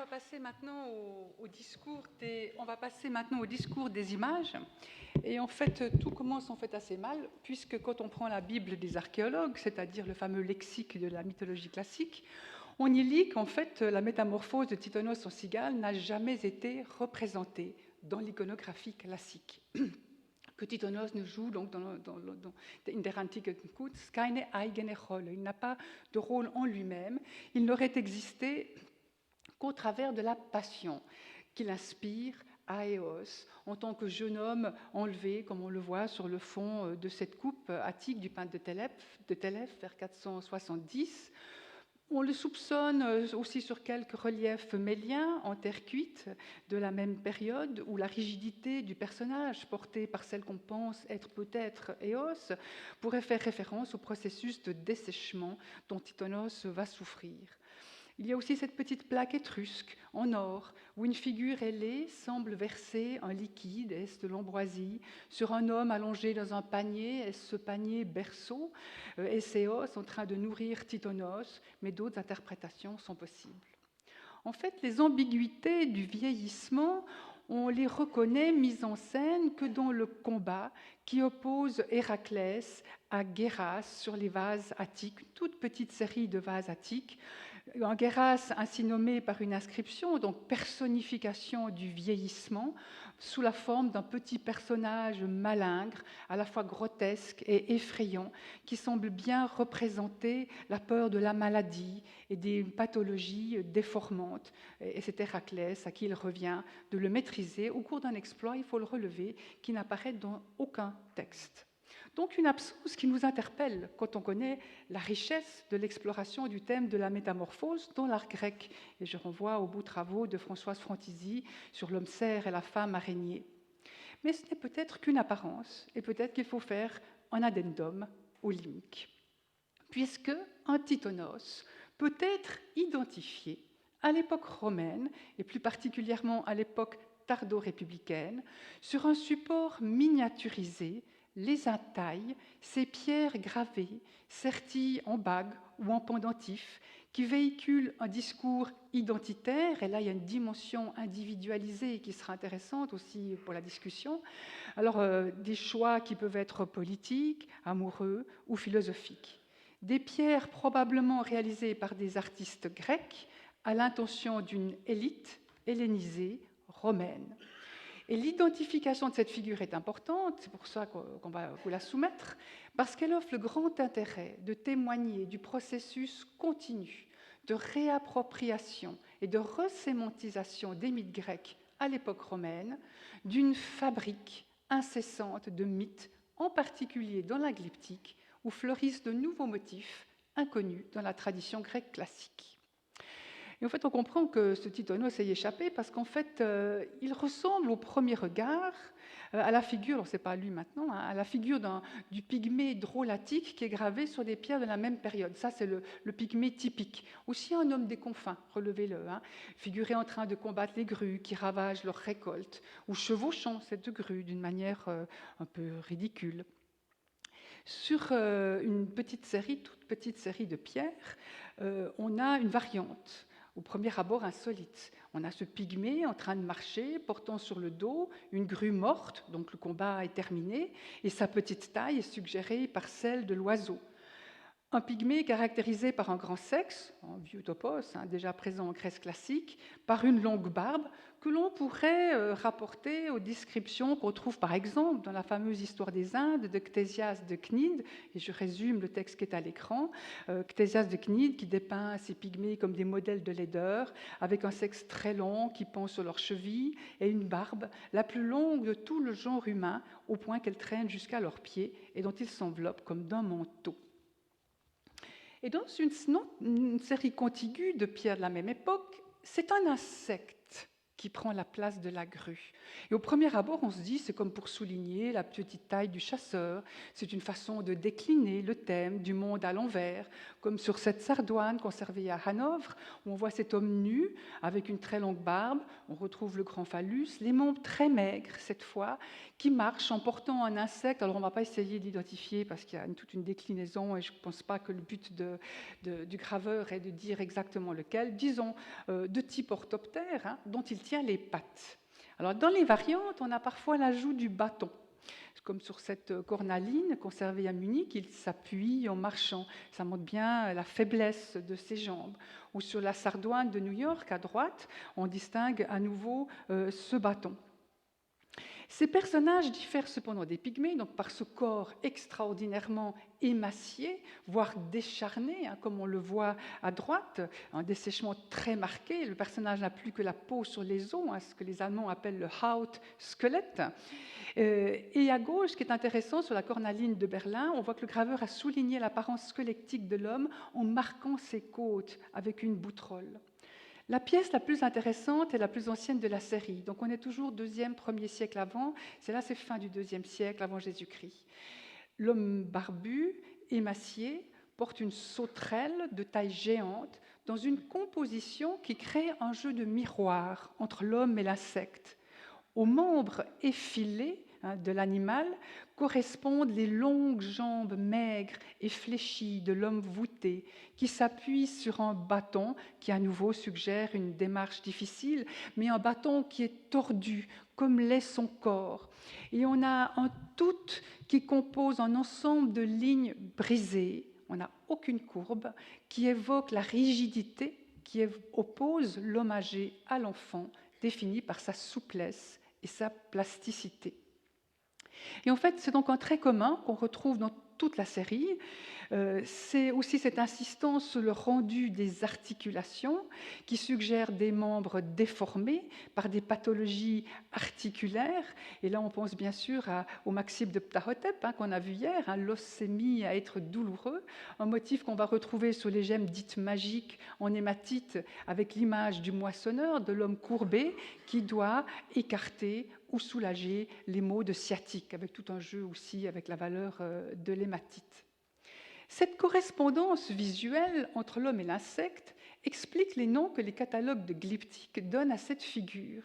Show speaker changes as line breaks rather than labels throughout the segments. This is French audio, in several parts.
va passer maintenant on va passer maintenant au discours des images. Et en fait, tout commence en fait assez mal, puisque quand on prend la Bible des archéologues, c'est-à-dire le fameux lexique de la mythologie classique, on y lit qu'en fait, la métamorphose de Titonos en cigale n'a jamais été représentée dans l'iconographie classique. Que Titonos ne joue donc dans in der Antike Kunst keine eigene Rolle. Il n'a pas de rôle en lui-même. Il n'aurait existé qu'au travers de la passion qu'il inspire à Éos, en tant que jeune homme enlevé, comme on le voit sur le fond de cette coupe attique du peintre de Télèphe vers 470. On le soupçonne aussi sur quelques reliefs méliens en terre cuite de la même période, où la rigidité du personnage, porté par celle qu'on pense être peut-être Éos, pourrait faire référence au processus de dessèchement dont Titonos va souffrir. Il y a aussi cette petite plaque étrusque en or où une figure ailée semble verser un liquide, est-ce de l'ambroisie, sur un homme allongé dans un panier, est-ce ce panier berceau, est-ce Éos en train de nourrir Titonos, mais d'autres interprétations sont possibles. En fait, les ambiguïtés du vieillissement, on les reconnaît mises en scène que dans le combat qui oppose Héraclès à Guéras sur les vases attiques, une toute petite série de vases attiques. Un Guéras ainsi nommé par une inscription, donc personnification du vieillissement, sous la forme d'un petit personnage malingre, à la fois grotesque et effrayant, qui semble bien représenter la peur de la maladie et des pathologies déformantes. Et c'est Héraclès à qui il revient de le maîtriser au cours d'un exploit, il faut le relever, qui n'apparaît dans aucun texte. Donc une absence qui nous interpelle quand on connaît la richesse de l'exploration du thème de la métamorphose dans l'art grec. Et je renvoie aux beaux travaux de Françoise Frontisy sur l'homme cerf et la femme araignée. Mais ce n'est peut-être qu'une apparence, et peut-être qu'il faut faire un addendum au limite. Puisque un Titonos peut être identifié à l'époque romaine, et plus particulièrement à l'époque tardo-républicaine, sur un support miniaturisé, les intailles, ces pierres gravées, serties en bagues ou en pendentifs, qui véhiculent un discours identitaire, et là il y a une dimension individualisée qui sera intéressante aussi pour la discussion. Alors des choix qui peuvent être politiques, amoureux ou philosophiques. Des pierres probablement réalisées par des artistes grecs à l'intention d'une élite hellénisée romaine. Et l'identification de cette figure est importante, c'est pour ça qu'on va vous la soumettre, parce qu'elle offre le grand intérêt de témoigner du processus continu de réappropriation et de resémantisation des mythes grecs à l'époque romaine, d'une fabrique incessante de mythes, en particulier dans la glyptique, où fleurissent de nouveaux motifs inconnus dans la tradition grecque classique. Et en fait, on comprend que ce Titonos ait échappé parce qu'en fait, il ressemble au premier regard à la figure, alors c'est pas lui maintenant, hein, à la figure du pygmée drôlatique qui est gravé sur des pierres de la même période. Ça, c'est le pygmée typique. Aussi un homme des confins, relevez-le, hein, figuré en train de combattre les grues qui ravagent leurs récoltes, ou chevauchant cette grue d'une manière un peu ridicule. Sur une toute petite série de pierres, on a une variante. Au premier abord insolite. On a ce pygmée en train de marcher, portant sur le dos une grue morte, donc le combat est terminé, et sa petite taille est suggérée par celle de l'oiseau. Un pygmée caractérisé par un grand sexe, un vieux topos, hein, déjà présent en Grèce classique, par une longue barbe que l'on pourrait rapporter aux descriptions qu'on trouve par exemple dans la fameuse Histoire des Indes de Ctésias de Cnide, et je résume le texte qui est à l'écran, Ctésias de Cnide qui dépeint ces pygmées comme des modèles de laideur, avec un sexe très long qui pend sur leurs chevilles et une barbe la plus longue de tout le genre humain, au point qu'elle traîne jusqu'à leurs pieds et dont ils s'enveloppent comme d'un manteau. Et dans une série contiguë de pierres de la même époque, c'est un insecte qui prend la place de la grue. Et au premier abord, on se dit, c'est comme pour souligner la petite taille du chasseur. C'est une façon de décliner le thème du monde à l'envers, comme sur cette sardoine conservée à Hanovre, où on voit cet homme nu, avec une très longue barbe. On retrouve le grand phallus, les membres très maigres, cette fois, qui marche en portant un insecte. Alors, on ne va pas essayer de l'identifier, parce qu'il y a toute une déclinaison, et je ne pense pas que le but du graveur est de dire exactement lequel. Disons, de type orthoptère, hein, dont il tient les pattes. Alors, dans les variantes, on a parfois l'ajout du bâton. Comme sur cette cornaline conservée à Munich, il s'appuie en marchant. Ça montre bien la faiblesse de ses jambes. Ou sur la sardoine de New York, à droite, on distingue à nouveau ce bâton. Ces personnages diffèrent cependant des pygmées, donc par ce corps extraordinairement émacié, voire décharné, hein, comme on le voit à droite, un dessèchement très marqué. Le personnage n'a plus que la peau sur les os, hein, ce que les Allemands appellent le Hautskelett. Et à gauche, ce qui est intéressant, sur la cornaline de Berlin, on voit que le graveur a souligné l'apparence squelettique de l'homme en marquant ses côtes avec une bouterolle. La pièce la plus intéressante est la plus ancienne de la série. Donc on est toujours 2e, 1er siècle avant. C'est fin du 2e siècle avant Jésus-Christ. L'homme barbu, émacié, porte une sauterelle de taille géante dans une composition qui crée un jeu de miroir entre l'homme et l'insecte. Aux membres effilés de l'animal correspondent les longues jambes maigres et fléchies de l'homme voûté qui s'appuie sur un bâton qui à nouveau suggère une démarche difficile, mais un bâton qui est tordu comme l'est son corps. Et on a un tout qui compose un ensemble de lignes brisées. On n'a aucune courbe qui évoque la rigidité qui oppose l'homme âgé à l'enfant, définie par sa souplesse et sa plasticité. Et en fait, c'est donc un trait commun qu'on retrouve dans toute la série. C'est aussi cette insistance sur le rendu des articulations qui suggère des membres déformés par des pathologies articulaires. Et là, on pense bien sûr au maxime de Ptahhotep qu'on a vu hier. L'os s'est mis à être douloureux, un motif qu'on va retrouver sur les gemmes dites magiques en hématite avec l'image du moissonneur, de l'homme courbé qui doit écarter ou soulager les maux de sciatique, avec tout un jeu aussi avec la valeur de l'hématite. Cette correspondance visuelle entre l'homme et l'insecte explique les noms que les catalogues de glyptique donnent à cette figure.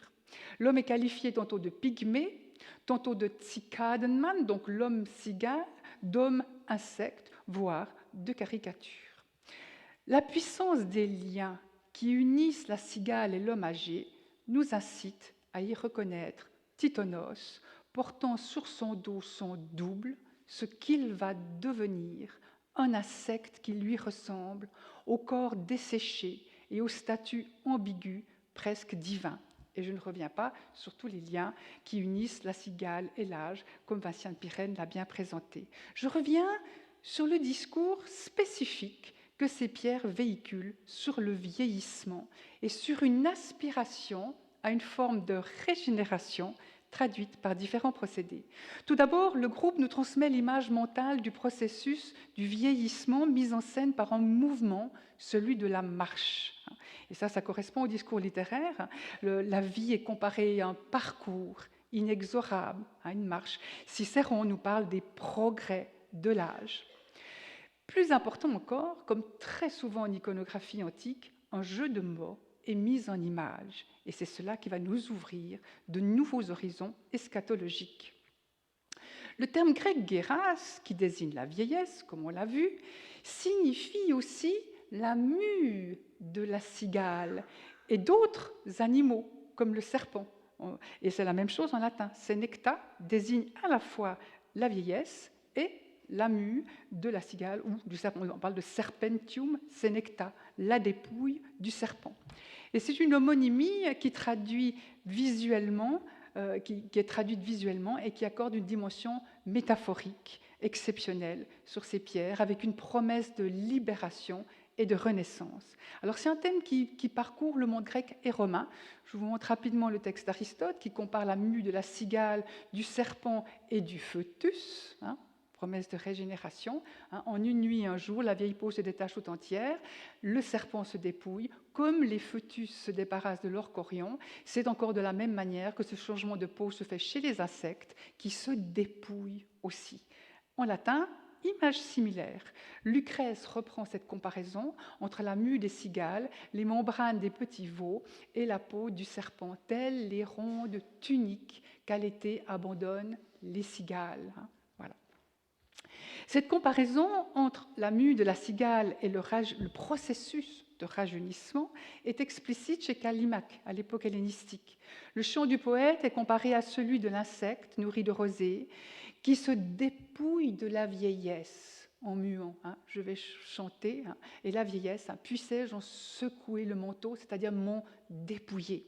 L'homme est qualifié tantôt de pygmée, tantôt de Zikadenmann, donc l'homme cigale, d'homme insecte, voire de caricature. La puissance des liens qui unissent la cigale et l'homme âgé nous incite à y reconnaître Titonos, portant sur son dos son double, ce qu'il va devenir, un insecte qui lui ressemble, au corps desséché et au statut ambigu, presque divin. Et je ne reviens pas sur tous les liens qui unissent la cigale et l'âge, comme Vincent Pirenne l'a bien présenté. Je reviens sur le discours spécifique que ces pierres véhiculent sur le vieillissement et sur une aspiration à une forme de régénération traduite par différents procédés. Tout d'abord, le groupe nous transmet l'image mentale du processus du vieillissement mis en scène par un mouvement, celui de la marche. Et ça correspond au discours littéraire. La vie est comparée à un parcours inexorable, à une marche. Cicéron nous parle des progrès de l'âge. Plus important encore, comme très souvent en iconographie antique, un jeu de mots est mis en image. Et c'est cela qui va nous ouvrir de nouveaux horizons eschatologiques. Le terme grec guéras, qui désigne la vieillesse, comme on l'a vu, signifie aussi la mue de la cigale et d'autres animaux, comme le serpent. Et c'est la même chose en latin. Senecta désigne à la fois la vieillesse et la mue de la cigale ou du serpent. On parle de serpentium senecta, la dépouille du serpent. Et c'est une homonymie qui traduit visuellement, qui est traduite visuellement et qui accorde une dimension métaphorique exceptionnelle sur ces pierres, avec une promesse de libération et de renaissance. Alors c'est un thème qui parcourt le monde grec et romain. Je vous montre rapidement le texte d'Aristote qui compare la mue de la cigale, du serpent et du foetus, promesse de régénération. En une nuit, un jour, la vieille peau se détache tout entière, le serpent se dépouille, comme les fœtus se débarrassent de leur chorion. C'est encore de la même manière que ce changement de peau se fait chez les insectes, qui se dépouillent aussi. En latin, image similaire. Lucrèce reprend cette comparaison entre la mue des cigales, les membranes des petits veaux et la peau du serpent, telles les rondes tuniques qu'à l'été abandonnent les cigales. Voilà. Cette comparaison entre la mue de la cigale et le processus de rajeunissement est explicite chez Callimaque, à l'époque hellénistique. Le chant du poète est comparé à celui de l'insecte nourri de rosée, qui se dépouille de la vieillesse en muant. Je vais chanter, et la vieillesse, puissais-je en secouer le manteau, c'est-à-dire m'en dépouiller.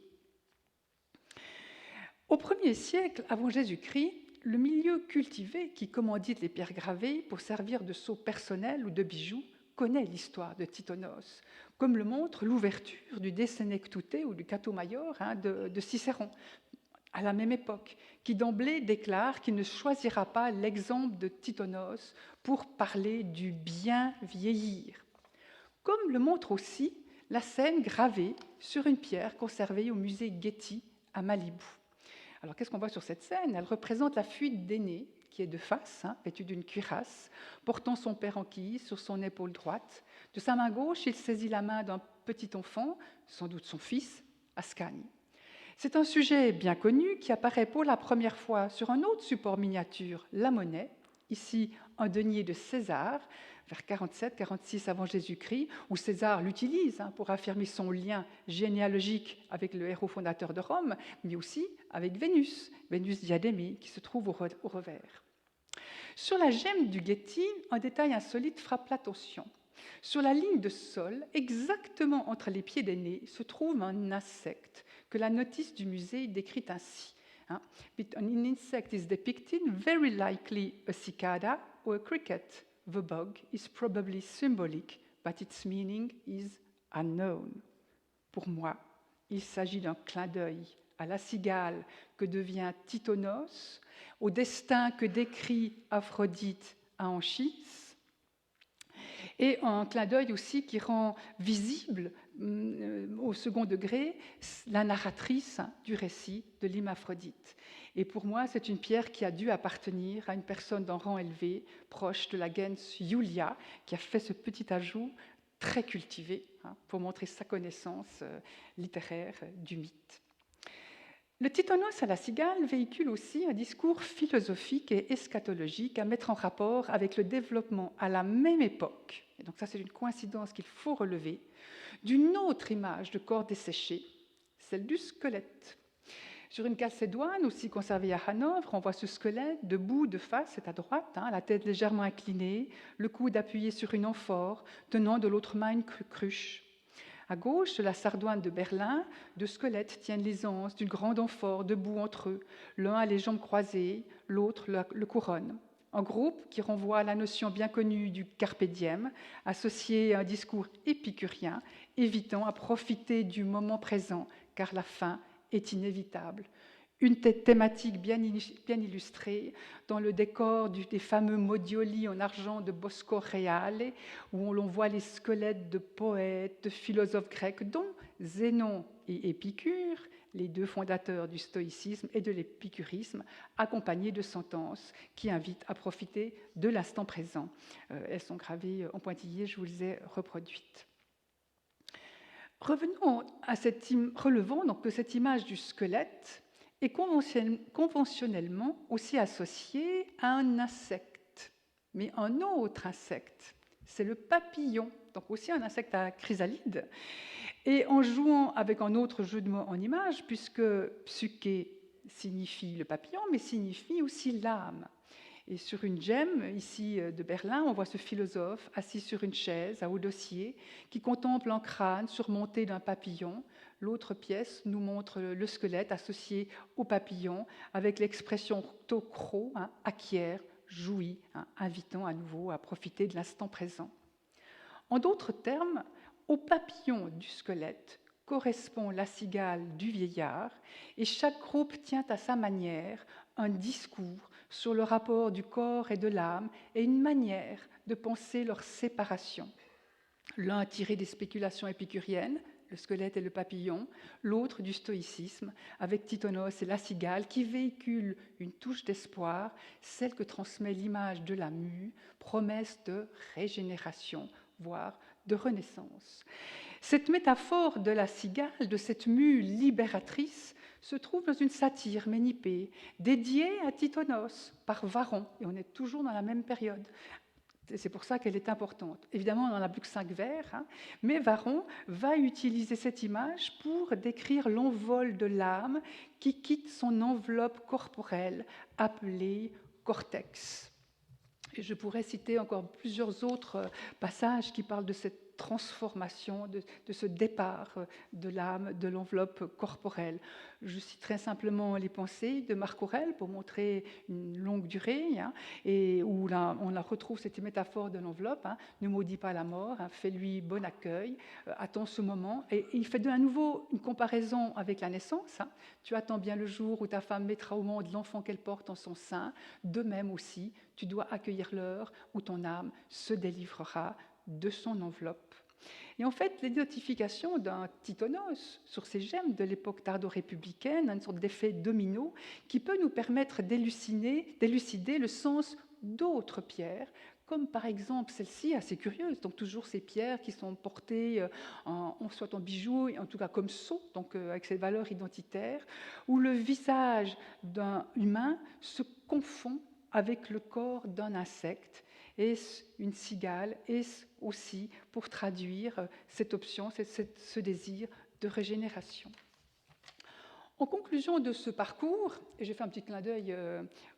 Au 1er siècle avant Jésus-Christ, le milieu cultivé qui commandite les pierres gravées pour servir de sceaux personnels ou de bijoux connaît l'histoire de Titonos, comme le montre l'ouverture du De Senectute ou du Cato Maior de Cicéron, à la même époque, qui d'emblée déclare qu'il ne choisira pas l'exemple de Titonos pour parler du bien vieillir. Comme le montre aussi la scène gravée sur une pierre conservée au musée Getty à Malibu. Alors qu'est-ce qu'on voit sur cette scène? Elle représente la fuite d'aîné, qui est de face, vêtu d'une cuirasse, portant son père en quille sur son épaule droite. De sa main gauche, il saisit la main d'un petit enfant, sans doute son fils, Ascani. C'est un sujet bien connu qui apparaît pour la première fois sur un autre support miniature, la monnaie, ici un denier de César, vers 47-46 avant Jésus-Christ, où César l'utilise pour affirmer son lien généalogique avec le héros fondateur de Rome, mais aussi avec Vénus diadémée, qui se trouve au revers. Sur la gemme du Getty, un détail insolite frappe l'attention. Sur la ligne de sol, exactement entre les pieds d'aîné, se trouve un insecte que la notice du musée décrit ainsi. An insect is depicted, very likely a cicada or a cricket. The bug is probably symbolic, but its meaning is unknown. Pour moi, il s'agit d'un clin d'œil à la cigale que devient Titonos, au destin que décrit Aphrodite à Anchis, et un clin d'œil aussi qui rend visible au second degré la narratrice du récit de l'Hymne-Aphrodite. Et pour moi, c'est une pierre qui a dû appartenir à une personne d'un rang élevé, proche de la gens Iulia, qui a fait ce petit ajout très cultivé pour montrer sa connaissance littéraire du mythe. Le Titonos à la cigale véhicule aussi un discours philosophique et eschatologique à mettre en rapport avec le développement à la même époque, et donc ça c'est une coïncidence qu'il faut relever, d'une autre image de corps desséché, celle du squelette. Sur une calcédoine aussi conservée à Hanovre, on voit ce squelette debout de face, c'est à droite, la tête légèrement inclinée, le coude appuyé sur une amphore, tenant de l'autre main une cruche. À gauche, la sardoine de Berlin, deux squelettes tiennent les anses d'une grande amphore debout entre eux. L'un a les jambes croisées, l'autre le couronne. Un groupe qui renvoie à la notion bien connue du carpe diem, associée à un discours épicurien, évitant à profiter du moment présent, car la fin est inévitable. Une thématique bien illustrée dans le décor des fameux modioli en argent de Bosco Reale, où l'on voit les squelettes de poètes, de philosophes grecs, dont Zénon et Épicure, les deux fondateurs du stoïcisme et de l'épicurisme, accompagnés de sentences qui invitent à profiter de l'instant présent. Elles sont gravées en pointillé, je vous les ai reproduites. Revenons à relevons donc que cette image du squelette est conventionnellement aussi associée à un insecte, mais un autre insecte, c'est le papillon, donc aussi un insecte à chrysalide, et en jouant avec un autre jeu de mots en image, puisque psyché signifie le papillon, mais signifie aussi l'âme. Et sur une gemme, ici de Berlin, on voit ce philosophe assis sur une chaise à haut dossier qui contemple un crâne surmonté d'un papillon. L'autre pièce nous montre le squelette associé au papillon avec l'expression to cro, acquiert, jouit, invitant à nouveau à profiter de l'instant présent. En d'autres termes, au papillon du squelette correspond la cigale du vieillard et chaque groupe tient à sa manière un discours sur le rapport du corps et de l'âme et une manière de penser leur séparation. L'un tiré des spéculations épicuriennes, le squelette et le papillon, l'autre du stoïcisme, avec Titonos et la cigale, qui véhicule une touche d'espoir, celle que transmet l'image de la mue, promesse de régénération, voire de renaissance. Cette métaphore de la cigale, de cette mue libératrice, se trouve dans une satire ménippée, dédiée à Titonos par Varron, et on est toujours dans la même période. C'est pour ça qu'elle est importante. Évidemment, on n'en a plus que 5 vers, hein, mais Varron va utiliser cette image pour décrire l'envol de l'âme qui quitte son enveloppe corporelle, appelée cortex. Et je pourrais citer encore plusieurs autres passages qui parlent de cette transformation, de ce départ de l'âme, de l'enveloppe corporelle. Je citerai simplement les pensées de Marc Aurèle pour montrer une longue durée, hein, et où là, on la retrouve, cette métaphore de l'enveloppe, hein, ne maudis pas la mort, hein, fais-lui bon accueil, attends ce moment. Et il fait de nouveau une comparaison avec la naissance. Hein. Tu attends bien le jour où ta femme mettra au monde l'enfant qu'elle porte en son sein. De même aussi, tu dois accueillir l'heure où ton âme se délivrera de son enveloppe. Et en fait, l'identification d'un Titonos sur ces gemmes de l'époque tardo-républicaine, une sorte d'effet domino, qui peut nous permettre d'élucider le sens d'autres pierres, comme par exemple celle-ci, assez curieuse, donc toujours ces pierres qui sont portées soit en bijoux, en tout cas comme sceaux, donc avec cette valeur identitaire, où le visage d'un humain se confond avec le corps d'un insecte. Est-ce une cigale? Est-ce aussi pour traduire cette option, ce désir de régénération? En conclusion de ce parcours, et j'ai fait un petit clin d'œil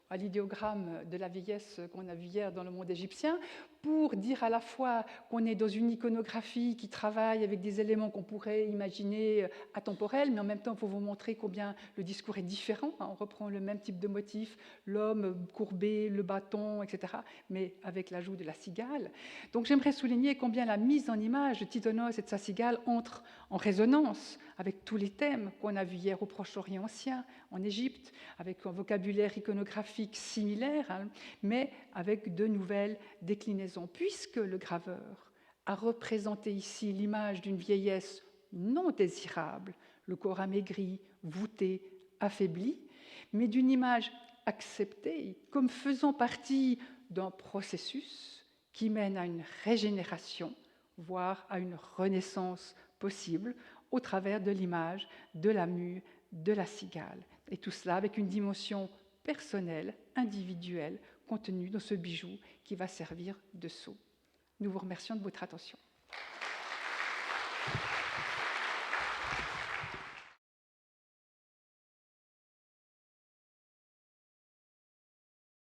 à l'idéogramme de la vieillesse qu'on a vu hier dans le monde égyptien, pour dire à la fois qu'on est dans une iconographie qui travaille avec des éléments qu'on pourrait imaginer atemporels, mais en même temps pour vous montrer combien le discours est différent. On reprend le même type de motif, l'homme courbé, le bâton, etc., mais avec l'ajout de la cigale. Donc j'aimerais souligner combien la mise en image de Titonos et de sa cigale entre en résonance avec tous les thèmes qu'on a vus hier au Proche-Orient ancien, en Égypte, avec un vocabulaire iconographique similaire, hein, mais avec de nouvelles déclinaisons, puisque le graveur a représenté ici l'image d'une vieillesse non désirable, le corps amaigri, voûté, affaibli, mais d'une image acceptée comme faisant partie d'un processus qui mène à une régénération, voire à une renaissance possible, au travers de l'image, de la mue, de la cigale. Et tout cela avec une dimension personnelle, individuelle, contenue dans ce bijou qui va servir de sceau. Nous vous remercions de votre attention.